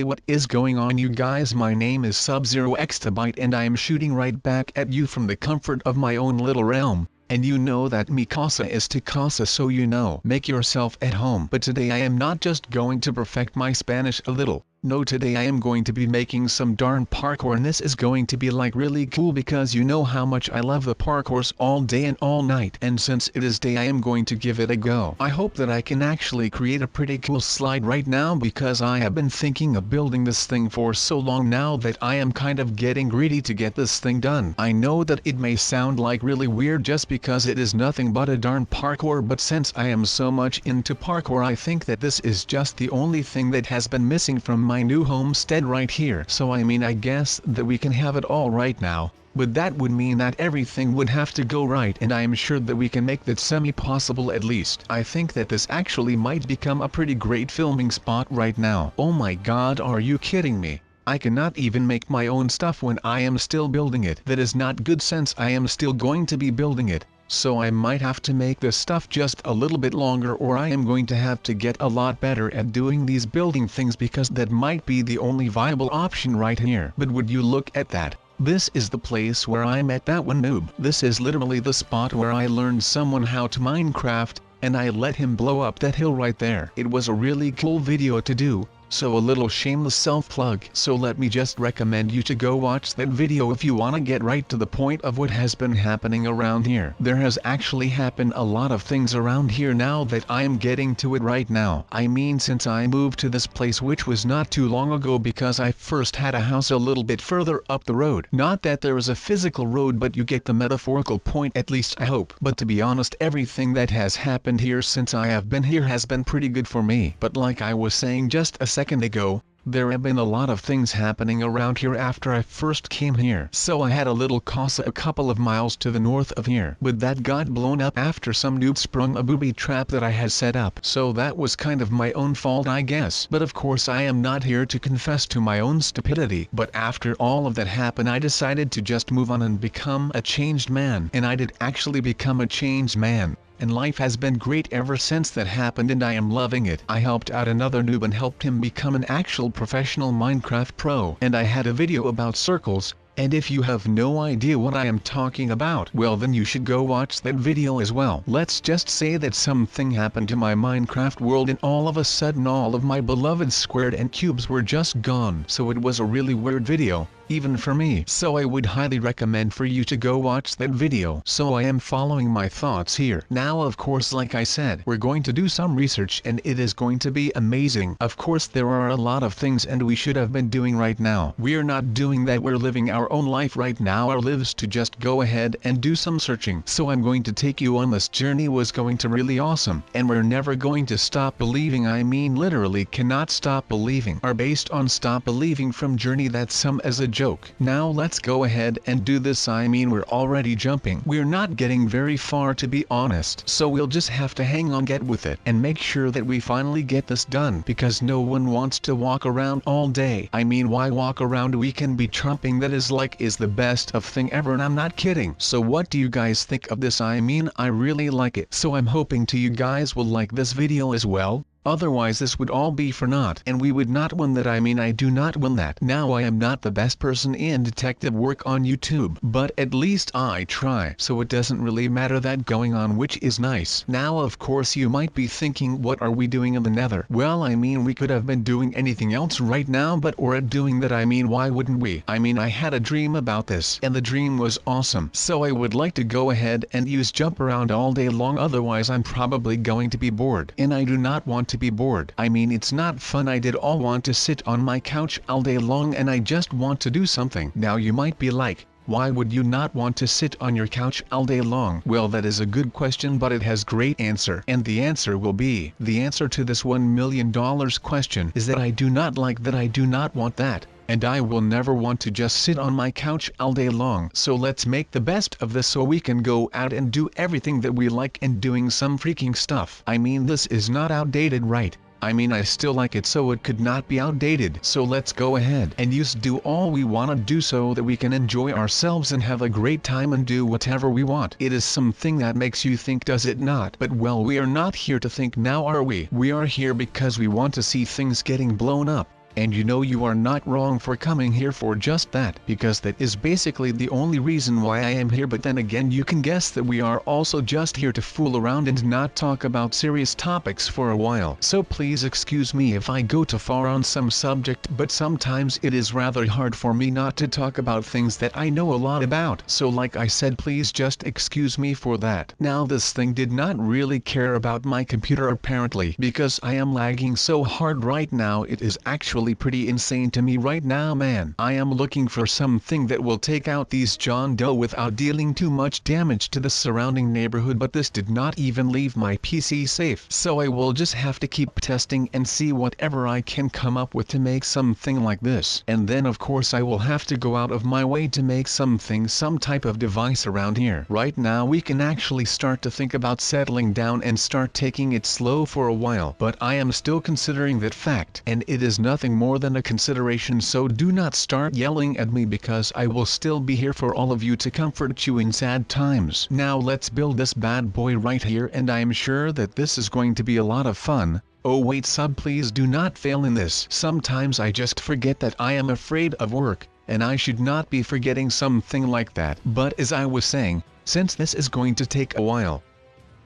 Hey, what is going on, you guys? My name is Sub-Zero Exabyte and I am shooting right back at you from the comfort of my own little realm. And you know that mi casa is tu casa, so you know, make yourself at home. But today I am not just going to perfect my Spanish a little. No, today I am going to be making some darn parkour, and this is going to be like really cool because you know how much I love the parkours all day and all night. And since it is day, I am going to give it a go. I hope that I can actually create a pretty cool slide right now because I have been thinking of building this thing for so long now that I am kind of getting greedy to get this thing done. I know that it may sound like really weird just because it is nothing but a darn parkour, but since I am so much into parkour, I think that this is just the only thing that has been missing from my new homestead right here. So I guess that we can have it all right now, but that would mean that everything would have to go right, and I am sure that we can make that semi-possible at least. I think that this actually might become a pretty great filming spot right now. Oh my god, are you kidding me? I cannot even make my own stuff when I am still building it. That is not good since I am still going to be building it. So I might have to make this stuff just a little bit longer, or I am going to have to get a lot better at doing these building things because that might be the only viable option right here. But would you look at that? This is the place where I met that one noob. This is literally the spot where I learned someone how to Minecraft, and I let him blow up that hill right there. It was a really cool video to do. So a little shameless self-plug. So let me just recommend you to go watch that video if you want to get right to the point of what has been happening around here. There has actually happened a lot of things around here now that I am getting to it right now. I mean, since I moved to this place, which was not too long ago because I first had a house a little bit further up the road. Not that there is a physical road, but you get the metaphorical point, at least I hope. But to be honest, everything that has happened here since I have been here has been pretty good for me. But like I was saying just a second ago, there have been a lot of things happening around here after I first came here. So I had a little casa a couple of miles to the north of here, but that got blown up after some noob sprung a booby trap that I had set up. So that was kind of my own fault, I guess. But of course I am not here to confess to my own stupidity. But after all of that happened, I decided to just move on and become a changed man. And I did actually become a changed man. And life has been great ever since that happened, and I am loving it. I helped out another noob and helped him become an actual professional Minecraft pro. And I had a video about circles, and if you have no idea what I am talking about, well then you should go watch that video as well. Let's just say that something happened to my Minecraft world and all of a sudden all of my beloved squared and cubes were just gone. So it was a really weird video, even for me. So I would highly recommend for you to go watch that video. So I am following my thoughts here. Now of course, like I said, we're going to do some research and it is going to be amazing. Of course there are a lot of things and we should have been doing right now. We're not doing that, we're living our own life right now. Our lives to just go ahead and do some searching. So I'm going to take you on this journey. Was going to really awesome. And we're never going to stop believing. I mean literally cannot stop believing. Are based on stop believing from journey, that's some as a joke. Now let's go ahead and do this. I mean, we're already jumping. We're not getting very far, to be honest. So we'll just have to hang on, get with it, and make sure that we finally get this done. Because no one wants to walk around all day. I mean, why walk around? We can be trumping. That is the best of thing ever, and I'm not kidding. So what do you guys think of this? I mean, I really like it. So I'm hoping to you guys will like this video as well. Otherwise this would all be for naught, and we would not win that. I mean, I do not win that. Now I am not the best person in detective work on YouTube, but at least I try, so it doesn't really matter that going on, which is nice. Now of course you might be thinking, what are we doing in the nether? Well, I mean, we could have been doing anything else right now, but we're doing that. I mean, why wouldn't we? I mean, I had a dream about this, and the dream was awesome. So I would like to go ahead and use jump around all day long, otherwise I'm probably going to be bored, and I do not want to be bored. I mean, it's not fun. I did all want to sit on my couch all day long, and I just want to do something. Now you might be like, why would you not want to sit on your couch all day long? Well, that is a good question, but it has great answer. And the answer will be, the answer to this $1 million question is that I do not like that. I do not want that. And I will never want to just sit on my couch all day long. So let's make the best of this so we can go out and do everything that we like and doing some freaking stuff. I mean, this is not outdated, right? I mean, I still like it, so it could not be outdated. So let's go ahead and do all we want to do so that we can enjoy ourselves and have a great time and do whatever we want. It is something that makes you think, does it not? But well, we are not here to think now, are we? We are here because we want to see things getting blown up. And you know you are not wrong for coming here for just that, because that is basically the only reason why I am here. But then again, you can guess that we are also just here to fool around and not talk about serious topics for a while. So please excuse me if I go too far on some subject, but sometimes it is rather hard for me not to talk about things that I know a lot about. So like I said, please just excuse me for that. Now this thing did not really care about my computer apparently, because I am lagging so hard right now. It is actually pretty insane to me right now, man. I am looking for something that will take out these John Doe without dealing too much damage to the surrounding neighborhood, but this did not even leave my PC safe. So I will just have to keep testing and see whatever I can come up with to make something like this. And then of course I will have to go out of my way to make something, some type of device around here. Right now we can actually start to think about settling down and start taking it slow for a while, but I am still considering that fact, and it is nothing more than a consideration. So do not start yelling at me, because I will still be here for all of you to comfort you in sad times. Now let's build this bad boy right here, and I am sure that this is going to be a lot of fun. Oh wait, sub, please do not fail in this. Sometimes I just forget that I am afraid of work, and I should not be forgetting something like that. But as I was saying, since this is going to take a while,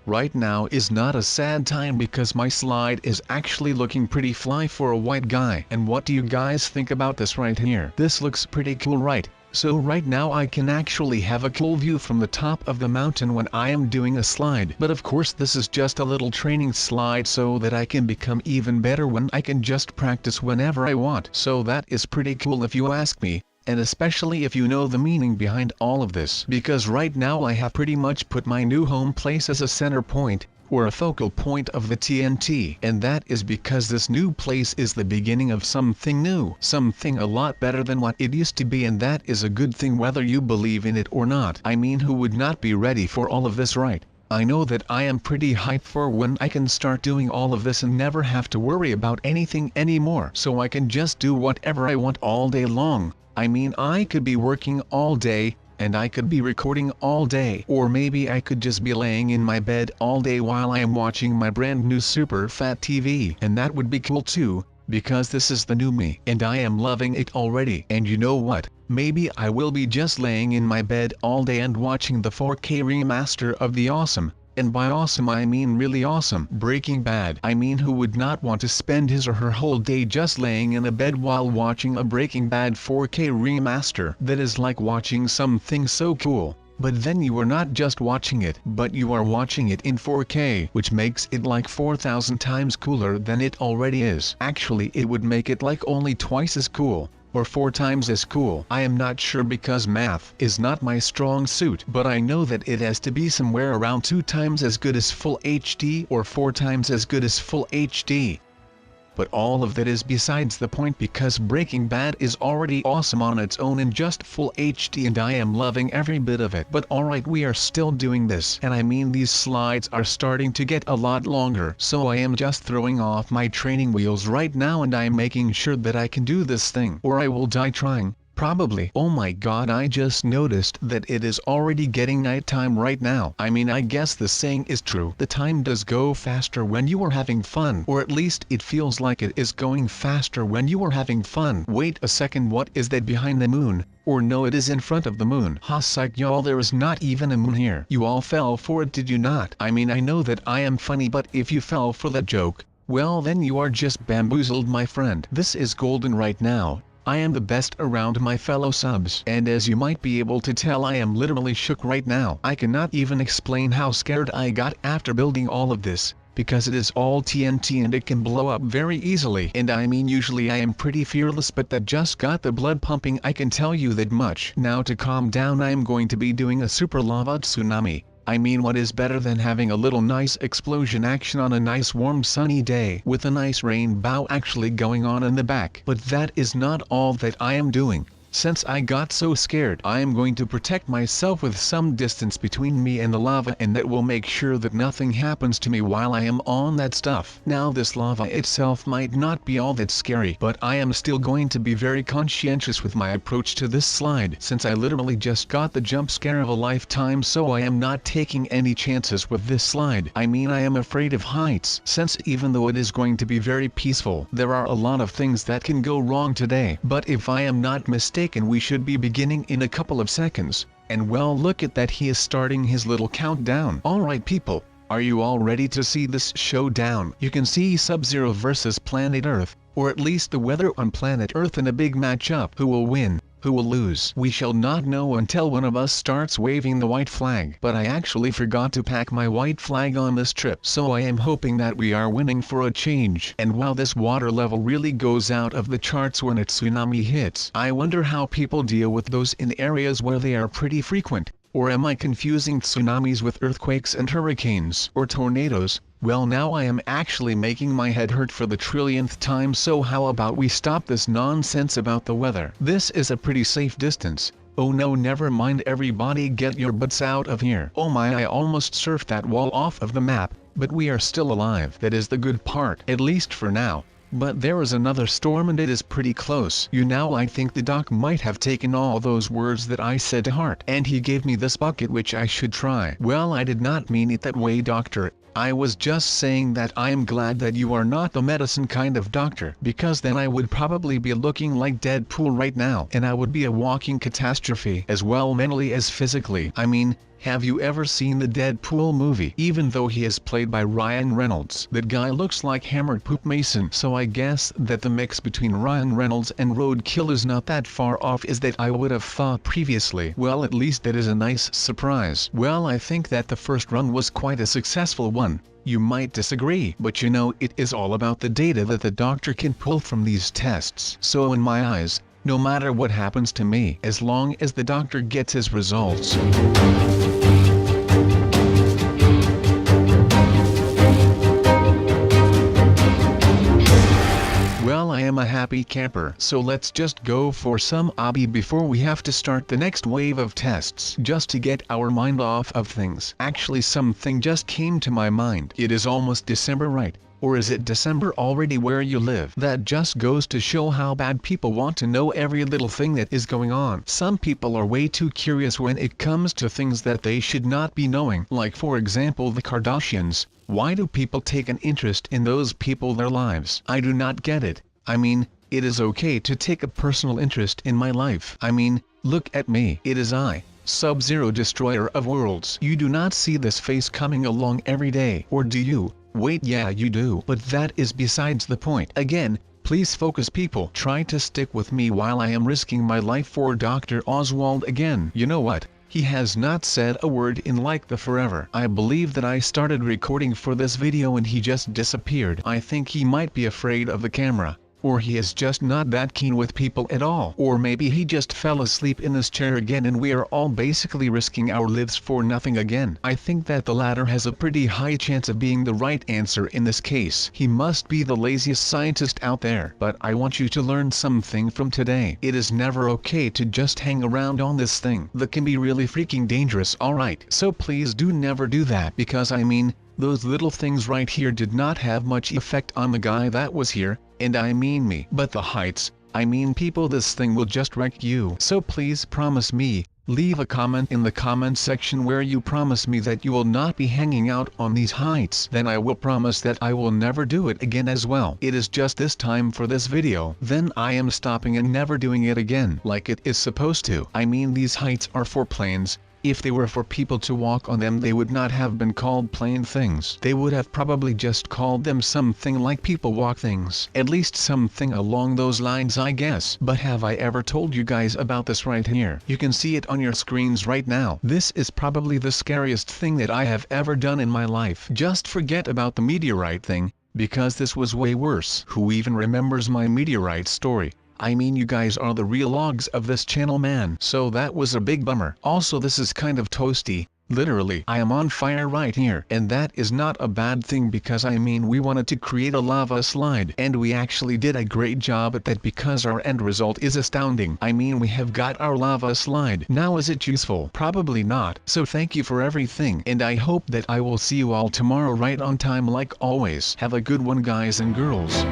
right now is not a sad time, because my slide is actually looking pretty fly for a white guy. And what do you guys think about this right here? This looks pretty cool, right? So right now I can actually have a cool view from the top of the mountain when I am doing a slide. But of course this is just a little training slide so that I can become even better when I can just practice whenever I want. So that is pretty cool if you ask me. And especially if you know the meaning behind all of this, because right now I have pretty much put my new home place as a center point, or a focal point of the TNT, and that is because this new place is the beginning of something new, something a lot better than what it used to be, and that is a good thing whether you believe in it or not. I mean, who would not be ready for all of this, right? I know that I am pretty hyped for when I can start doing all of this and never have to worry about anything anymore, so I can just do whatever I want all day long. I mean, I could be working all day, and I could be recording all day, or maybe I could just be laying in my bed all day while I am watching my brand new super fat TV, and that would be cool too, because this is the new me, and I am loving it already. And you know what? Maybe I will be just laying in my bed all day and watching the 4K remaster of the awesome, and by awesome I mean really awesome, Breaking Bad. I mean, who would not want to spend his or her whole day just laying in a bed while watching a Breaking Bad 4K remaster? That is like watching something so cool. But then you are not just watching it, but you are watching it in 4K, which makes it like 4,000 times cooler than it already is. Actually, it would make it like only twice as cool, or 4 times as cool. I am not sure, because math is not my strong suit, but I know that it has to be somewhere around 2 times as good as full HD or 4 times as good as full HD. But all of that is besides the point, because Breaking Bad is already awesome on its own in just full HD, and I am loving every bit of it. But alright, we are still doing this, and I mean, these slides are starting to get a lot longer, so I am just throwing off my training wheels right now, and I am making sure that I can do this thing, or I will die trying. Probably. Oh my god, I just noticed that it is already getting nighttime right now. I mean, I guess the saying is true. The time does go faster when you are having fun, or at least it feels like it is going faster when you are having fun. Wait a second, what is that behind the moon? Or no, it is in front of the moon. Ha, psych, y'all, there is not even a moon here. You all fell for it, did you not? I mean, I know that I am funny, but if you fell for that joke, well then you are just bamboozled, my friend. This is golden right now. I am the best around, my fellow subs. And as you might be able to tell, I am literally shook right now. I cannot even explain how scared I got after building all of this, because it is all TNT and it can blow up very easily. And I mean, usually I am pretty fearless, but that just got the blood pumping, I can tell you that much. Now to calm down, I am going to be doing a super lava tsunami. I mean, what is better than having a little nice explosion action on a nice warm sunny day with a nice rainbow actually going on in the back? But that is not all that I am doing. Since I got so scared, I am going to protect myself with some distance between me and the lava, and that will make sure that nothing happens to me while I am on that stuff. Now this lava itself might not be all that scary, but I am still going to be very conscientious with my approach to this slide, since I literally just got the jump scare of a lifetime, so I am not taking any chances with this slide. I mean, I am afraid of heights, since even though it is going to be very peaceful, there are a lot of things that can go wrong today. But if I am not mistaken, we should be beginning in a couple of seconds. And well, look at that, he is starting his little countdown. Alright people, are you all ready to see this showdown? You can see Sub-Zero versus Planet Earth, or at least the weather on Planet Earth in a big matchup. Who will win? Who will lose? We shall not know until one of us starts waving the white flag. But I actually forgot to pack my white flag on this trip, so I am hoping that we are winning for a change. And while this water level really goes out of the charts when a tsunami hits, I wonder how people deal with those in areas where they are pretty frequent. Or am I confusing tsunamis with earthquakes and hurricanes or tornadoes? Well, now I am actually making my head hurt for the trillionth time, so how about we stop this nonsense about the weather? This is a pretty safe distance. Oh no, never mind, everybody get your butts out of here. Oh my, I almost surfed that wall off of the map, but we are still alive. That is the good part, at least for now. But there is another storm and it is pretty close. I think the doc might have taken all those words that I said to heart, and he gave me this bucket which I should try. Well, I did not mean it that way, doctor. I was just saying that I am glad that you are not the medicine kind of doctor, because then I would probably be looking like Deadpool right now, and I would be a walking catastrophe, as well mentally as physically. I mean, have you ever seen the Deadpool movie? Even though he is played by Ryan Reynolds, that guy looks like Hammered Poop Mason. So I guess that the mix between Ryan Reynolds and Roadkill is not that far off as that I would have thought previously. Well, at least that is a nice surprise. Well, I think that the first run was quite a successful one. You might disagree, but you know, it is all about the data that the doctor can pull from these tests. So in my eyes, no matter what happens to me, as long as the doctor gets his results. Well, I am a happy camper, so let's just go for some obby before we have to start the next wave of tests, just to get our mind off of things. Actually, something just came to my mind. It is almost December, right? Or is it December already where you live? That just goes to show how bad people want to know every little thing that is going on. Some people are way too curious when it comes to things that they should not be knowing. Like for example the Kardashians. Why do people take an interest in those people, their lives? I do not get it. I mean, it is okay to take a personal interest in my life. I mean, look at me. It is I, Sub-Zero, destroyer of worlds. You do not see this face coming along every day, or do you? Wait, yeah you do. But that is besides the point. Again, please focus people. Try to stick with me while I am risking my life for Dr. Oswald again. You know what? He has not said a word in like the forever. I believe that I started recording for this video and he just disappeared. I think he might be afraid of the camera. Or he is just not that keen with people at all. Or maybe he just fell asleep in his chair again and we are all basically risking our lives for nothing again. I think that the latter has a pretty high chance of being the right answer in this case. He must be the laziest scientist out there. But I want you to learn something from today. It is never okay to just hang around on this thing. That can be really freaking dangerous, alright? So please do never do that, because I mean, those little things right here did not have much effect on the guy that was here, and I mean me. But the heights, I mean people, this thing will just wreck you. So please promise me, leave a comment in the comment section where you promise me that you will not be hanging out on these heights. Then I will promise that I will never do it again as well. It is just this time for this video. Then I am stopping and never doing it again like it is supposed to. I mean, these heights are for planes. If they were for people to walk on them, they would not have been called plane things. They would have probably just called them something like people walk things. At least something along those lines, I guess. But have I ever told you guys about this right here? You can see it on your screens right now. This is probably the scariest thing that I have ever done in my life. Just forget about the meteorite thing, because this was way worse. Who even remembers my meteorite story? I mean, you guys are the real logs of this channel, man. So that was a big bummer. Also, this is kind of toasty, Literally, I am on fire right here. And that is not a bad thing, because I mean, we wanted to create a lava slide, and we actually did a great job at that, because our end result is astounding. I mean, we have got our lava slide. Now is it useful? Probably not. So thank you for everything, and I hope that I will see you all tomorrow right on time like always. Have a good one, guys and girls.